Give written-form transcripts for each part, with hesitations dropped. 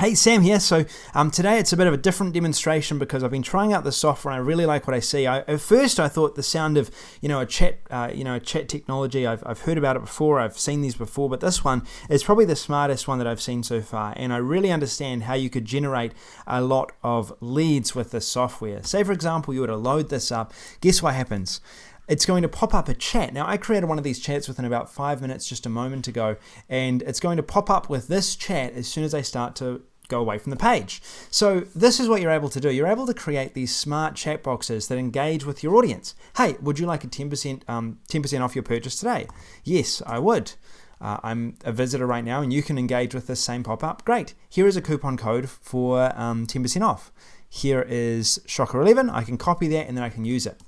Hey, Sam here. So today it's a bit of a different demonstration because I've been trying out this software and I really like what I see. At first I thought the sound of a chat technology. I've heard about it before. I've seen these before, but this one is probably the smartest one that I've seen so far. And I really understand how you could generate a lot of leads with this software. Say for example you were to load this up. Guess what happens? It's going to pop up a chat. Now I created one of these chats within about 5 minutes just a moment ago, and it's going to pop up with this chat as soon as I start to go away from the page. So this is what you're able to do. You're able to create these smart chat boxes that engage with your audience. Hey, would you like a 10% off your purchase today? Yes, I would. I'm a visitor right now and you can engage with this same pop-up. Great. Here is a coupon code for 10% off. Here is Shocker 11. I can copy that and then I can use it.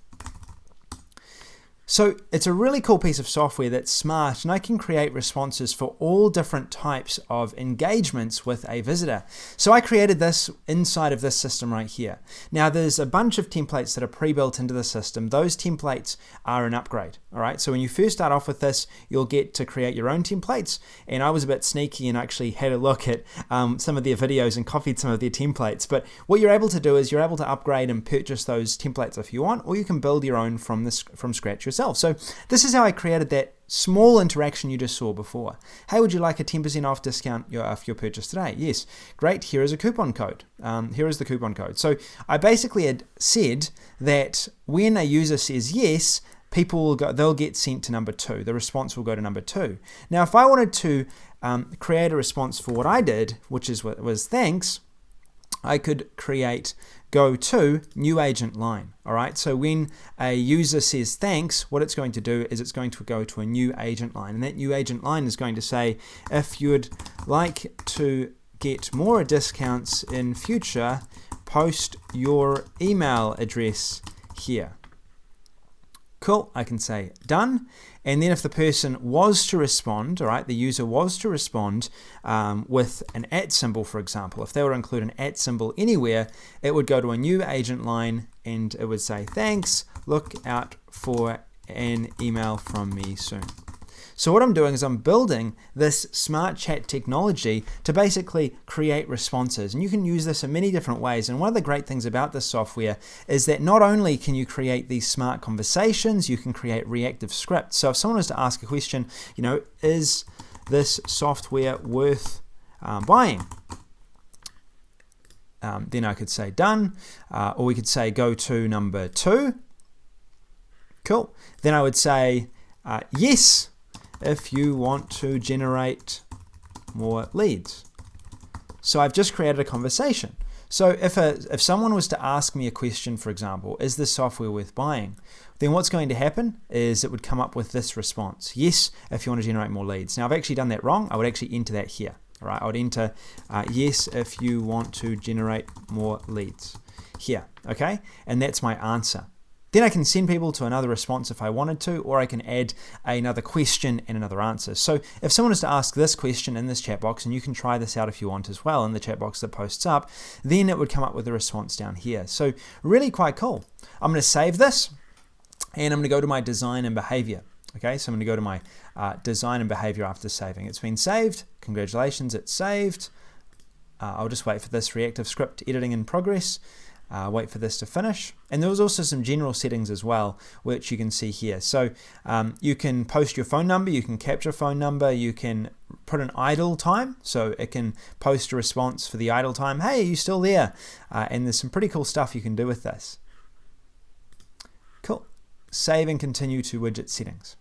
So it's a really cool piece of software that's smart, and I can create responses for all different types of engagements with a visitor. So I created this inside of this system right here. Now there's a bunch of templates that are pre-built into the system. Those templates are an upgrade. All right. So when you first start off with this, you'll get to create your own templates. And I was a bit sneaky and actually had a look at some of their videos and copied some of their templates. But what you're able to do is you're able to upgrade and purchase those templates if you want, or you can build your own from scratch yourself. So this is how I created that small interaction you just saw before. Hey, would you like a 10% off discount off your purchase today? Yes. Great. Here is a coupon code. Here is the coupon code. So I basically had said that when a user says yes, they'll get sent to number 2. The response will go to number 2. Now, if I wanted to create a response for what I did, which was thanks, I could create go to new agent line. All right. So when a user says thanks, what it's going to do is it's going to go to a new agent line, and that new agent line is going to say, if you'd like to get more discounts in future, post your email address here. Cool. I can say done. And then if the person was to respond, all right, the user was to respond with an @ symbol, for example, if they were to include an @ symbol anywhere, it would go to a new agent line and it would say, thanks, look out for an email from me soon. So what I'm doing is I'm building this smart chat technology to basically create responses. And you can use this in many different ways. And one of the great things about this software is that not only can you create these smart conversations, you can create reactive scripts. So if someone was to ask a question, is this software worth buying? Then I could say done, or we could say go to number 2. Cool. Then I would say yes, if you want to generate more leads. So I've just created a conversation. So if someone was to ask me a question, for example, is this software worth buying? Then what's going to happen is it would come up with this response. Yes, if you want to generate more leads. Now I've actually done that wrong. I would actually enter that here. All right, I would enter yes, if you want to generate more leads here. Okay, and that's my answer. Then I can send people to another response if I wanted to, or I can add another question and another answer. So if someone is to ask this question in this chat box, and you can try this out if you want as well in the chat box that posts up, then it would come up with a response down here. So really quite cool. I'm going to save this and I'm going to go to my design and behavior. Okay, so I'm going to go to my design and behavior after saving. It's been saved. Congratulations, it's saved. I'll just wait for this reactive script editing in progress. Wait for this to finish. And there was also some general settings as well, which you can see here. So you can post your phone number, you can capture phone number, you can put an idle time, so it can post a response for the idle time. Hey, are you still there? And there's some pretty cool stuff you can do with this. Cool. Save and continue to widget settings.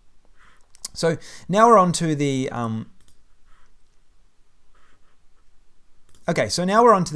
So now we're on to the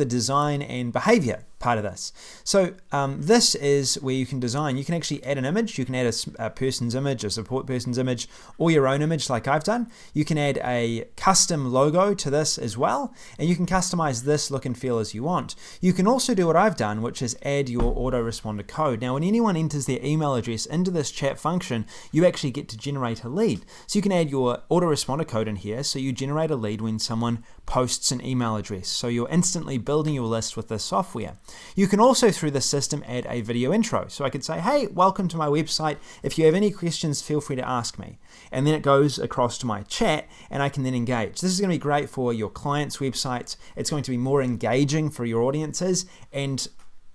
design and behavior part of this. So this is where you can design. You can actually add an image. You can add a person's image, a support person's image, or your own image like I've done. You can add a custom logo to this as well, and you can customize this look and feel as you want. You can also do what I've done, which is add your autoresponder code. Now when anyone enters their email address into this chat function, you actually get to generate a lead. So you can add your autoresponder code in here, so you generate a lead when someone posts an email address. So you're instantly building your list with this software. You can also, through this system, add a video intro. So I could say, hey, welcome to my website. If you have any questions, feel free to ask me. And then it goes across to my chat, and I can then engage. This is going to be great for your clients' websites. It's going to be more engaging for your audiences, and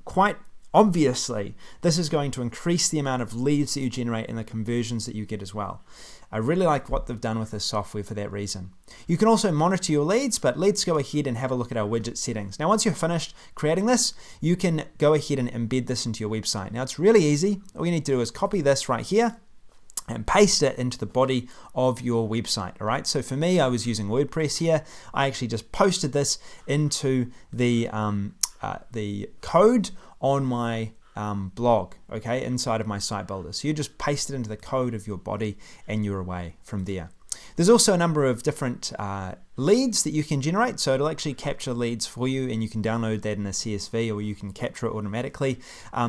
quite obviously, this is going to increase the amount of leads that you generate and the conversions that you get as well. I really like what they've done with this software for that reason. You can also monitor your leads, but let's go ahead and have a look at our widget settings. Now, once you're finished creating this, you can go ahead and embed this into your website. Now, it's really easy. All you need to do is copy this right here and paste it into the body of your website. All right. So for me, I was using WordPress here. I actually just posted this into the code on my blog, okay, inside of my site builder. So you just paste it into the code of your body and you're away from there. There's also a number of different leads that you can generate. So it'll actually capture leads for you, and you can download that in a CSV, or you can capture it automatically.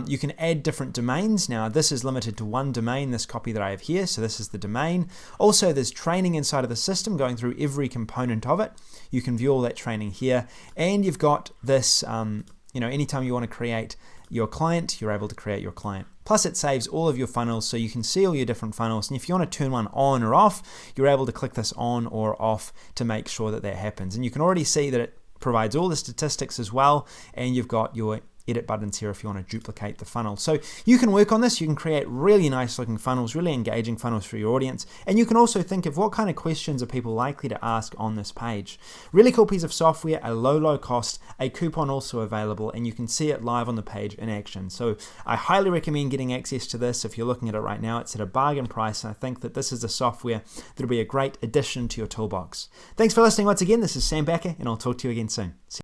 You can add different domains. Now this is limited to one domain, this copy that I have here. So this is the domain. Also, there's training inside of the system going through every component of it. You can view all that training here. And you've got this, anytime you want to create your client, you're able to create your client. Plus it saves all of your funnels, so you can see all your different funnels. And if you want to turn one on or off, you're able to click this on or off to make sure that that happens. And you can already see that it provides all the statistics as well. And you've got your edit buttons here if you want to duplicate the funnel. So you can work on this. You can create really nice looking funnels, really engaging funnels for your audience. And you can also think of what kind of questions are people likely to ask on this page. Really cool piece of software, a low cost, a coupon also available, and you can see it live on the page in action. So I highly recommend getting access to this. If you're looking at it right now, it's at a bargain price. And I think that this is a software that'll be a great addition to your toolbox. Thanks for listening once again. This is Sam Backer, and I'll talk to you again soon.